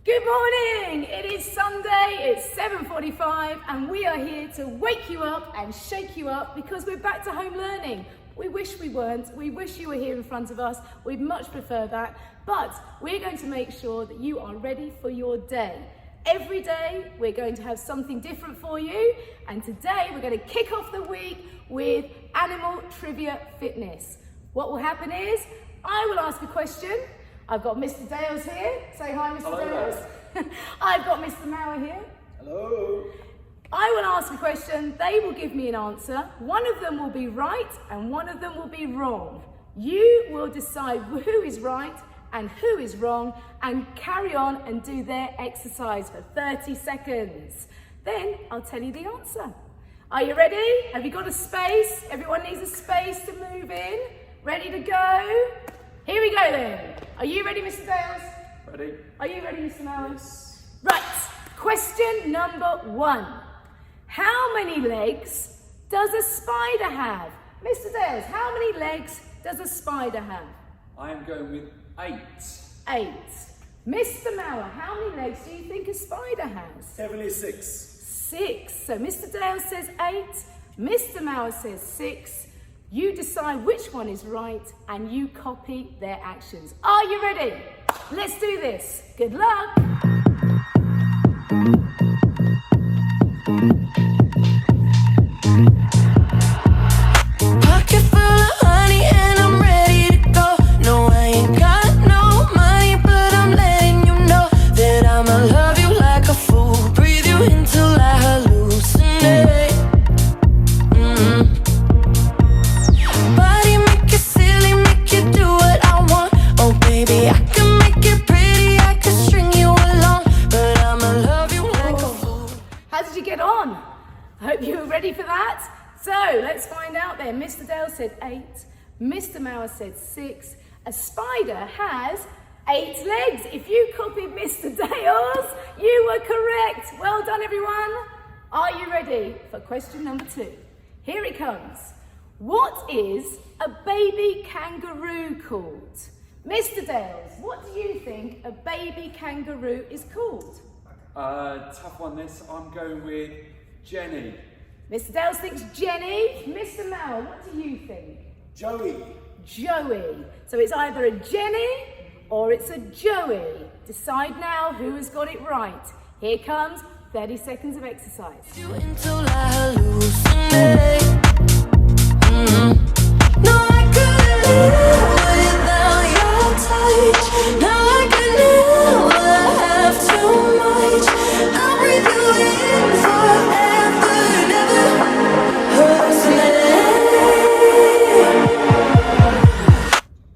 Good morning! It is Sunday, it's 7:45 and we are here to wake you up and shake you up because we're back to home learning. We wish we weren't, we wish you were here in front of us, we'd much prefer that, but we're going to make sure that you are ready for your day. Every day we're going to have something different for you, and today we're going to kick off the week with Animal Trivia Fitness. What will happen is, I will ask a question. I've got Mr. Dales here. Say hi, Mr. Hello. Dales. I've got Mr. Mauer here. Hello. I will ask a question, they will give me an answer. One of them will be right and one of them will be wrong. You will decide who is right and who is wrong and carry on and do their exercise for 30 seconds. Then I'll tell you the answer. Are you ready? Have you got a space? Everyone needs a space to move in. Ready to go? Here we go then. Are you ready, Mr. Dales? Ready? Are you ready, Mr. Mauer? Yes. Right, question number 1. How many legs does a spider have? Mr. Dales, how many legs does a spider have? I am going with 8. 8. Mr. Mauer, how many legs do you think a spider has? 76. 6. So Mr. Dales says 8, Mr. Mauer says 6. You decide which one is right and you copy their actions. Are you ready? Let's do this. Good luck. Pocket full of honey and I'm ready to go. No, I ain't got no money, but I'm letting you know that I'ma love you like a fool. Breathe you in till I hallucinate. Body make it silly, make you do what I want. Oh baby, I can make it pretty, I can string you along, but I'ma love you like a fool. How did you get on? I hope you were ready for that. So let's find out then. Mr. Dale said 8, Mr. Mauer said 6. A spider has 8 legs. If you copied Mr. Dales, you were correct. Well done, everyone. Are you ready for question number 2? Here it comes. What is a baby kangaroo called? Mr. Dales, what do you think a baby kangaroo is called? Tough one this. I'm going with Jenny. Mr. Dales thinks Jenny. Mr. Mauer, what do you think? Joey. Joey. So it's either a Jenny or it's a Joey. Decide now who has got it right. Here comes 30 seconds of exercise. You until I hallucinate. No, I couldn't live without your touch. No, I could never have too much. I'll breathe you in forever, never hallucinate.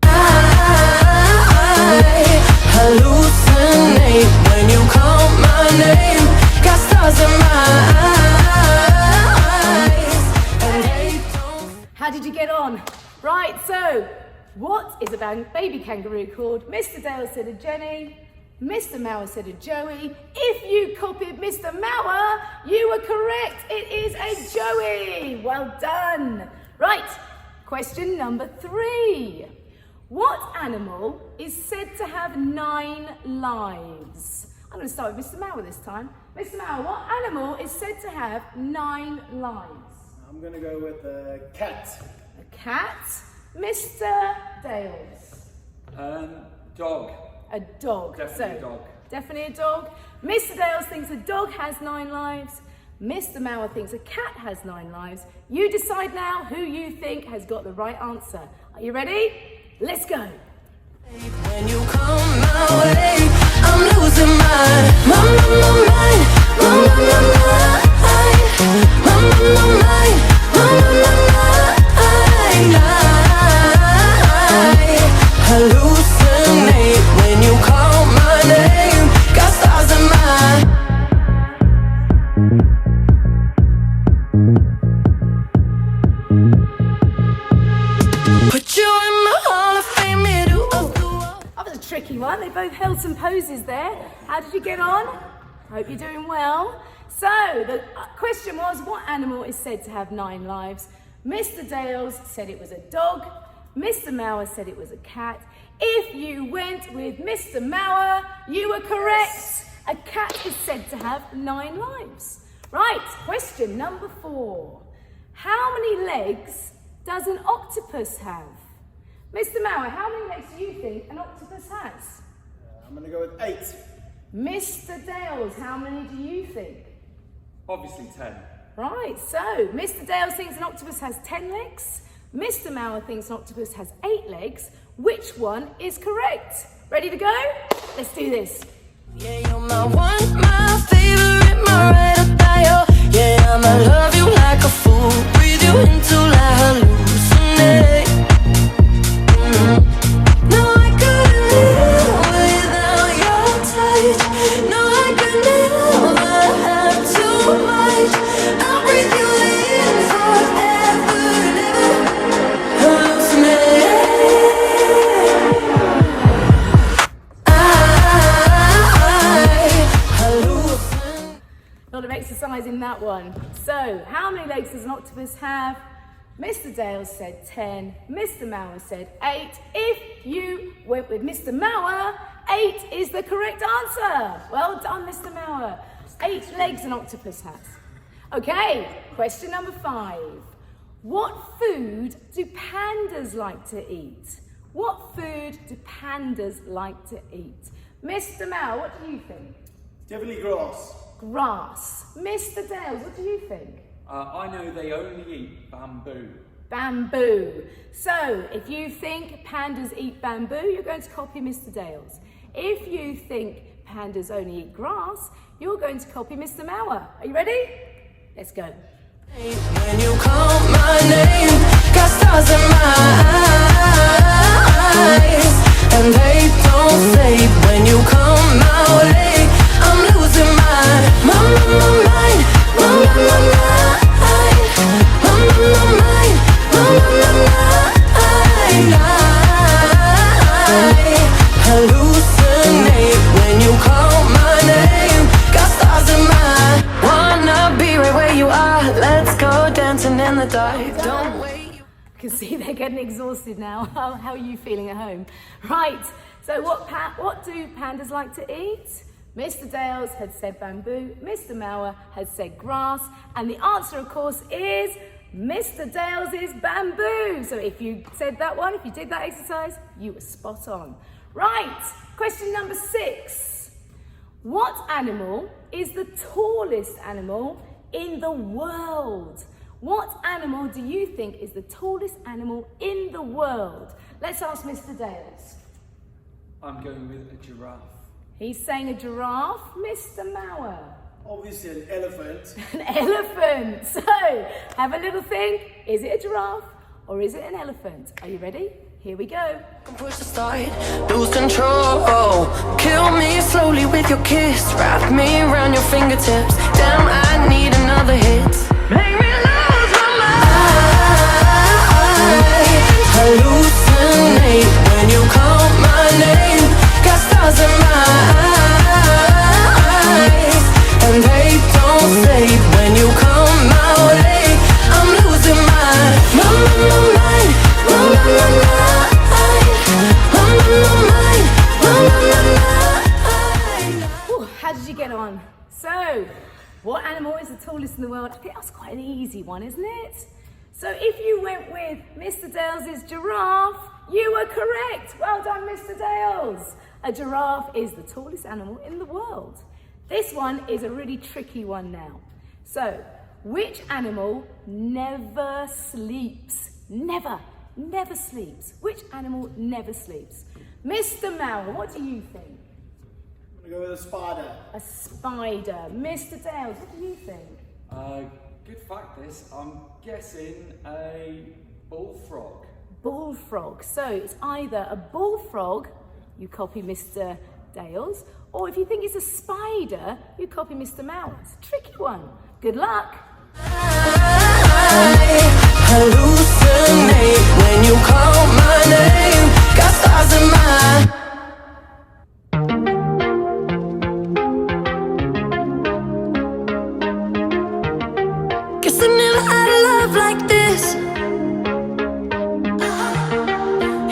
I hallucinate when you call my name. Got stars in my eyes, and they don't. How did you get on? Right, so what is a baby kangaroo called? Mr. Dale said a Jenny. Mr. Mauer said a Joey. If you copied Mr. Mauer, you were correct. It is a Joey. Well done. Right, question number 3. What animal is said to have 9 lives? I'm going to start with Mr. Mauer this time. Mr. Mauer, what animal is said to have 9 lives? I'm going to go with a cat. A cat. Mr. Dales. Dog. A dog. Definitely a dog. Definitely a dog. Mr. Dales thinks a dog has 9 lives. Mr. Mauer thinks a cat has 9 lives. You decide now who you think has got the right answer. Are you ready? Let's go. When you come my way, I'm losing my mind. Hallucinate when you call my name. Got stars in my put you in my Hall of Fame, middle of the wall. That was a tricky one. They both held some poses there. How did you get on? I hope you're doing well. So the question was, what animal is said to have 9 lives? Mr. Dales said it was a dog. Mr. Mauer said it was a cat. If you went with Mr. Mauer, you were correct. A cat is said to have 9 lives. Right, question number 4. How many legs does an octopus have? Mr. Mauer, how many legs do you think an octopus has? I'm going to go with 8. Mr. Dales, how many do you think? Obviously 10. Right, so Mr. Dales thinks an octopus has 10 legs. Mr. Mauer thinks an octopus has 8 legs. Which one is correct? Ready to go? Let's do this. Yeah, you're my one, my favorite, my ride or die. Oh, yeah, I'ma love you like a fool. Breathe you until I hallucinate. No, I couldn't live without your touch. No, I could never have too much. I'll breathe you in forever, never hallucinate. A lot of exercise in that one. So, how many legs does an octopus have? Mr. Dale said 10. Mr. Mauer said 8. If you went with Mr. Mauer, 8 is the correct answer. Well done, Mr. Mauer. 8 legs an octopus has. Okay, question number 5. What food do pandas like to eat? What food do pandas like to eat? Mr. Mauer, what do you think? Definitely grass. Grass. Mr. Dales, what do you think? I know they only eat bamboo. Bamboo. So, if you think pandas eat bamboo, you're going to copy Mr. Dales. If you think pandas only eat grass, you're going to copy Mr. Mauer. Are you ready? Let's go. When you call my name, got stars in my eyes, and they don't fade. When you come my way, I'm losing my mind. Hallucinate when you call my name. Got stars in my wanna be right where you are. Let's go dancing in the dark. Don't wait. You can see they're getting exhausted now. How are you feeling at home? Right, so what do pandas like to eat? Mr. Dales had said bamboo, Mr. Mauer had said grass, and the answer, of course, is Mr. Dales is bamboo. So if you said that one, if you did that exercise, you were spot on. Right, question number 6. What animal is the tallest animal in the world? What animal do you think is the tallest animal in the world? Let's ask Mr. Dales. I'm going with a giraffe. He's saying a giraffe. Mr. Mauer. Obviously an elephant. An elephant. So, have a little think. Is it a giraffe or is it an elephant? Are you ready? Here we go. Push the start, lose control. Kill me slowly with your kiss. Wrap me around your fingertips. Damn, I need another hit. Make me lose my mind. Hallucinate when you call my name. Got stars in my eyes, and they don't fade when you come my way. I'm losing my mind. Ooh, how did you get on? So, what animal is the tallest in the world? I think that's quite an easy one, isn't it? So if you went with Mr. Dales' giraffe, you were correct. Well done, Mr. Dales. A giraffe is the tallest animal in the world. This one is a really tricky one now. So, which animal never sleeps? Never sleeps. Which animal never sleeps? Mr. Mauer, what do you think? I'm going to go with a spider. A spider. Mr. Dales, what do you think? Good fact this, I'm guessing a bullfrog. Bullfrog. So it's either a bullfrog, you copy Mr. Dales, or if you think it's a spider, you copy Mr. Mauer. It's a tricky one. Good luck. Hallucinate when you call my name. Got stars in my. Guess I never had a love like this.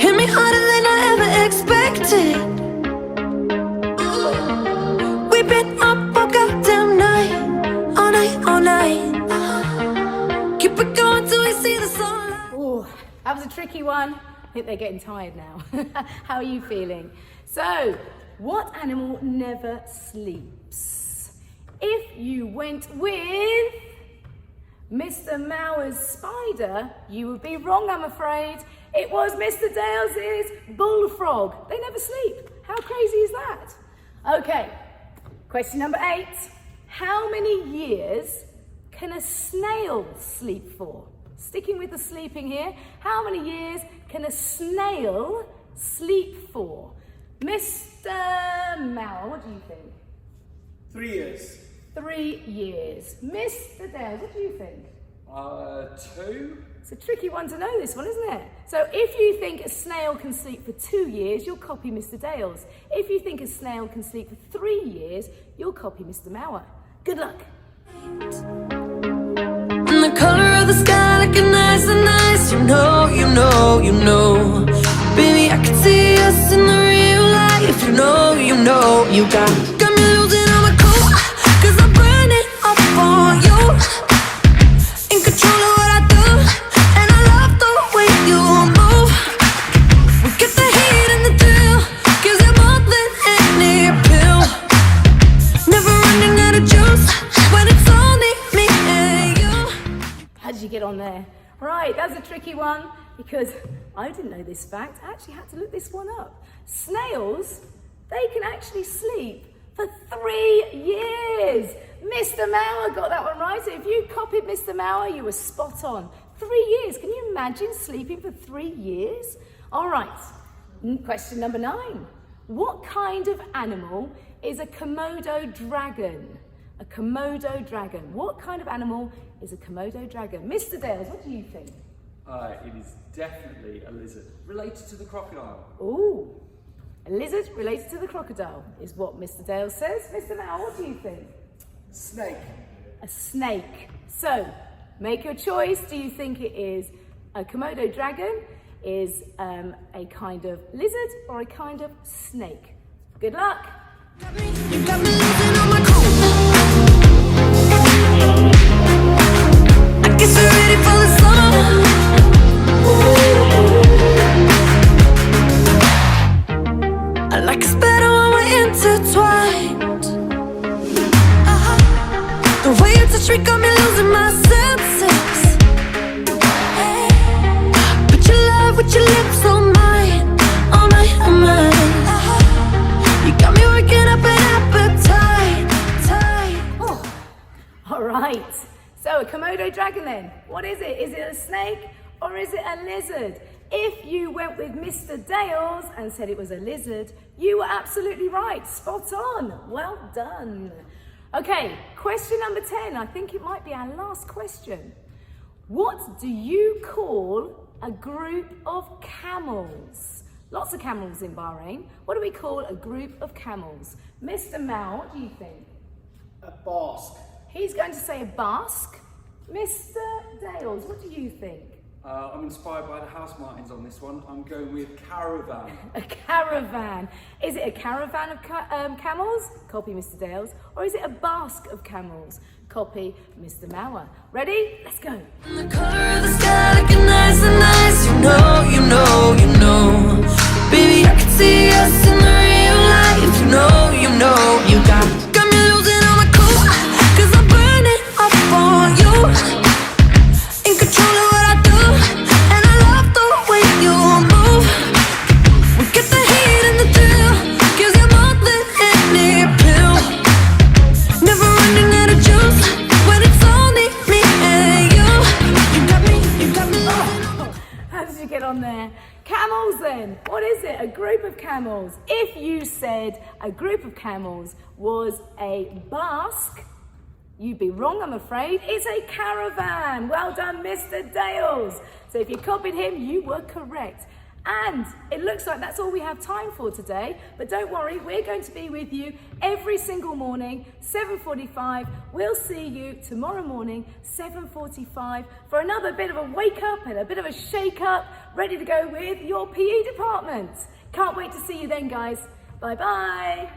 Hit me harder than I ever expected. That was a tricky one. I think they're getting tired now. How are you feeling? So, what animal never sleeps? If you went with Mr. Mauer's spider, you would be wrong, I'm afraid. It was Mr. Dales's bullfrog. They never sleep. How crazy is that? Okay, question number 8. How many years can a snail sleep for? Sticking with the sleeping here, how many years can a snail sleep for? Mr. Mauer, what do you think? 3 years. 3 years. Mr. Dales, what do you think? 2. It's a tricky one to know, this one, isn't it? So if you think a snail can sleep for 2 years, you'll copy Mr. Dales. If you think a snail can sleep for 3 years, you'll copy Mr. Mauer. Good luck. And the color of the sky looking nice and nice. You know, you know, you know. Baby, I can see us in the real life. You know, you got me losing all my cool. Cause I'm burning up for you. In control of what I do. And I love the way you move. We get the heat and the thrill. Gives you more than any pill. Never running out of juice. When it's only me and you. How did you get on there? Right, that's a tricky one because I didn't know this fact. I actually had to look this one up. Snails, they can actually sleep for 3 years. Mr. Mauer got that one right. So if you copied Mr. Mauer, you were spot on. 3 years. Can you imagine sleeping for 3 years? All right. Question number 9. What kind of animal is a Komodo dragon? A Komodo dragon. What kind of animal is a Komodo dragon? Mr. Dales, what do you think? It is definitely a lizard related to the crocodile. Ooh, a lizard related to the crocodile is what Mr. Dale says. Mr. Mauer, what do you think? Snake. A snake. So, make your choice. Do you think it is a Komodo dragon, is a kind of lizard, or a kind of snake? Good luck. You got me losing all my cool. I guess we're ready for the summer. I like us better when we're intertwined. The way you touch me got me losing my senses. But your love with your lips on mine, all mine, all mine. You got me working up an appetite. Oh, all right. So a Komodo dragon then, what is it? Is it a snake or is it a lizard? If you went with Mr. Dales and said it was a lizard, you were absolutely right. Spot on. Well done. Okay, question number 10. I think it might be our last question. What do you call a group of camels? Lots of camels in Bahrain. What do we call a group of camels? Mr. Mao, what do you think? A basque. He's going to say a basque. Mr. Dales, what do you think? I'm inspired by the house martins on this one. I'm going with caravan. A caravan. Is it a caravan of camels? Copy Mr. Dales. Or is it a basque of camels? Copy Mr. Mauer. Ready? Let's go. And the color of the sky looking nice and nice. You know, you know, you know. Baby, I can see us in the real life. You know, you got me losing all my cool. Cause I'm burning up for you. In control of what I do. And I love the way you move. We get the heat and the thrill. Gives you more than any pill. Never running out of juice. When it's only me and you. You got me How did you get on there? Camels then. What is it? A group of camels. If you said a group of camels was a basque, you'd be wrong, I'm afraid. It's a caravan. Well done, Mr. Dales. So if you copied him, you were correct. And it looks like that's all we have time for today. But don't worry, we're going to be with you every single morning, 7:45. We'll see you tomorrow morning, 7:45, for another bit of a wake up and a bit of a shake up, ready to go with your PE department. Can't wait to see you then, guys. Bye-bye.